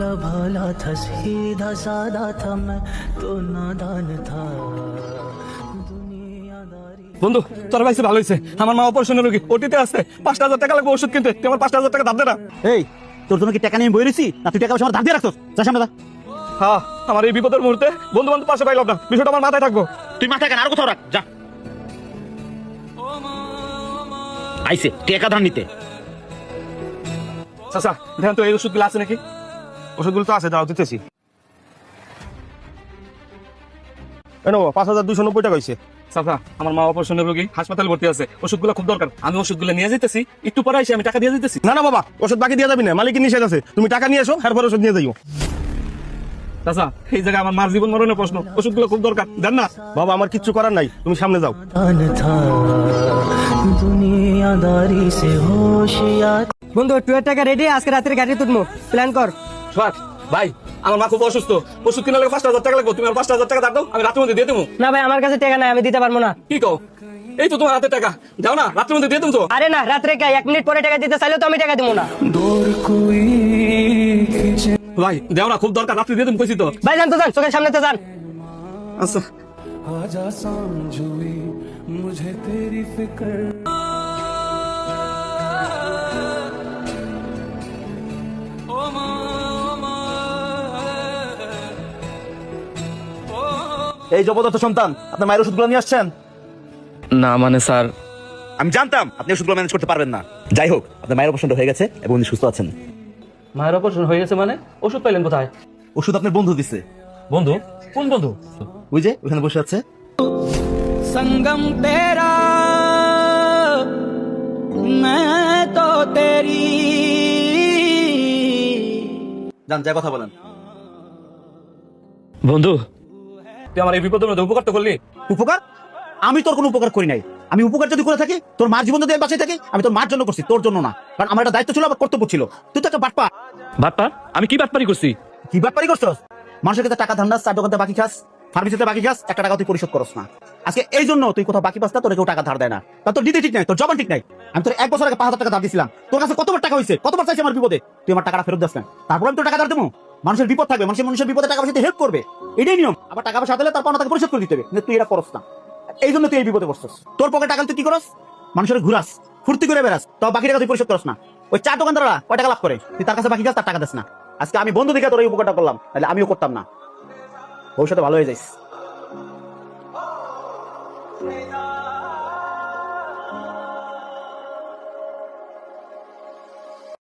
भोला भाला था सीधा सादा था मैं तो नादान था दुनियादारी। বন্ধু তোর ভাইছে ভালো হয়েছে, আমার মা অপারেশনের রোগী, ওটিতে আছে, 5,000 টাকা লাগবে ওষুধ কিনতে, তুই আমার 5,000 টাকা ধার দে না। এই তোর জন্য কি টাকা নিয়ে বই রয়েছি না তুই টাকা পয়সা আমার ধার দিয়ে রাখছস? যা সামনে যা। হ্যাঁ, আমার এই বিপদের মুহূর্তে বন্ধু বান্ধব পাশে পাইলাম না, বিষয়টা আমার মাথায় থাকবো। তুই মাথায় কেন আর কোথাও রাখ যা। আইসে টাকা ধার নিতে। চাচা দেখেন তো এই ওষুধগুলো আছে নাকি? ওষুধগুলো তো আছে, দাও দিতেছি। 5,290 টাকা হয়েছে। চাচা আমার মা অপারেশনের রোগী, হাসপাতালে ভর্তি আছে, ওষুধগুলো খুব দরকার, আমি ওষুধগুলো নিয়ে যেতেছি, একটু পরে এসে আমি টাকা দিয়ে দিতেছি। না না বাবা, ওষুধ বাকি দিয়ে যাবি না, মালিকের নিষেধ আছে। তুমি টাকা নিয়ে এসো, এরপর ওষুধ নিয়ে যাইও। চাচা এই জায়গায় আমার মার জীবন মরণের প্রশ্ন, ওষুধগুলো খুব দরকার, দেন না। বাবা আমার কিচ্ছু করার নাই, তুমি সামনে যাও। नादान था दुनियादारी से होशियार। বন্ধু টুয়ের টাকা রেডি, আজকে রাতের গাড়ি তুলবো, প্ল্যান কর। সোহাগ ভাই, আমার মা খুব অসুস্থ, ওষুধ কিনা লাগে 5,000 টাকা লাগবে, তুমি আমার 5,000 টাকা দাও, আমি রাতের মধ্যে দিয়ে দেবো। না ভাই আমার কাছে টাকা নাই, আমি দিতে পারবো না। কি কও? এই তো তোমার হাতে টাকা, যাও না, রাতের মধ্যে দিয়ে দেবো তো। আরে না, রাত্রে 1 মিনিট পরে টাকা দিতে চাইলেও তো আমি টাকা দেবো না। दूर कोई खींचे ভাই দেও না, খুব দরকার, রাত্রে দিয়ে দেবো কইছি তো। ভাই যান তো যান, চোখের সামনে তো যান। আচ্ছা आजा समझुई मुझे तेरी फिक्र। এই জবরদস্ত সন্তান, আপনার মায়ের ওষুধগুলো নিয়ে আসছেন? না মানে স্যার, আমি জানতাম আপনি ওষুধগুলো ম্যানেজ করতে পারবেন না। যাই হোক, আপনার মায়ের অপারেশন হয়ে গেছে এবং উনি সুস্থ আছেন। মায়ের অপারেশন হয়ে গেছে মানে? ওষুধ পাইলেন কোথায়? ওষুধ আপনার বন্ধু দিছে। বন্ধু? কোন বন্ধু? ওই যে ওখানে বসে আছে। संगम तेरा मैं तो तेरी। যান যা কথা বলেন। বন্ধু তুই আমার এই বিপদের মধ্যে উপকার তো করলি। উপকার? আমি তোর কোনো উপকার করি নাই। আমি উপকার যদি করে থাকি, তোর মার জীবন যদি আমি বাঁচিয়ে থাকি, আমি তোর মার জন্য করছি, তোর জন্য না। কারণ আমার একটা দায়িত্ব ছিল, আমার কর্তব্য ছিল। তুই তো একটা বাটপা। বাটপার? আমি কি বাটপারি করছি? কি বাটপারি করছস? মানুষের কাছে টাকা ধান্দাস, 4 দোকানতে বাকি খাস, ফার্মেসিতে বাকি খাস, 1 টাকা তুই পরিশোধ করস না। আজকে এই জন্য তুই কোথাও বাকি পাস না, তোর কেউ টাকা ধার দেয় না। তা তোর দিতে ঠিক নাই, তোর জবান ঠিক নাই। আমি তোর 1 বছর আগে 5,000 টাকা ধার দিছিলাম, তোর কাছে কতবার টাকা হয়েছে, কতবার চাইছি আমার বিপদে, তুই আমার টাকাটা ফেরত দিস না। তারপর আমি তোর টাকা ধার দেবো? মানুষের বিপদ থাকবে, মানুষের বিপদে টাকা পয়সা হেল্প করবে, এটাই নিয়ম। আবার টাকা পয়সা দিলে তারপর তাকে পরিশোধ করে দিতে হবে, কিন্তু তুই এটা করস না। এই জন্য তুই এই বিপদে পড়ছস। তোর পকেটে টাকা তুই কি করস? মানুষের ঘুরাস, ফুর্তি করে বেড়াস, তাও বাকি টাকা তুই পরিশোধ করস না। ওই 4 দোকানদাররা কয় টাকা লাভ করে, তুই তার কাছে বাকি খাস, তার টাকা দিস না। আজকে আমি বন্ধু দেখে তোর এই উপকারটা করলাম, তাহলে আমিও করতাম না। ভবিষ্যতে ভালো হয়ে যাইস।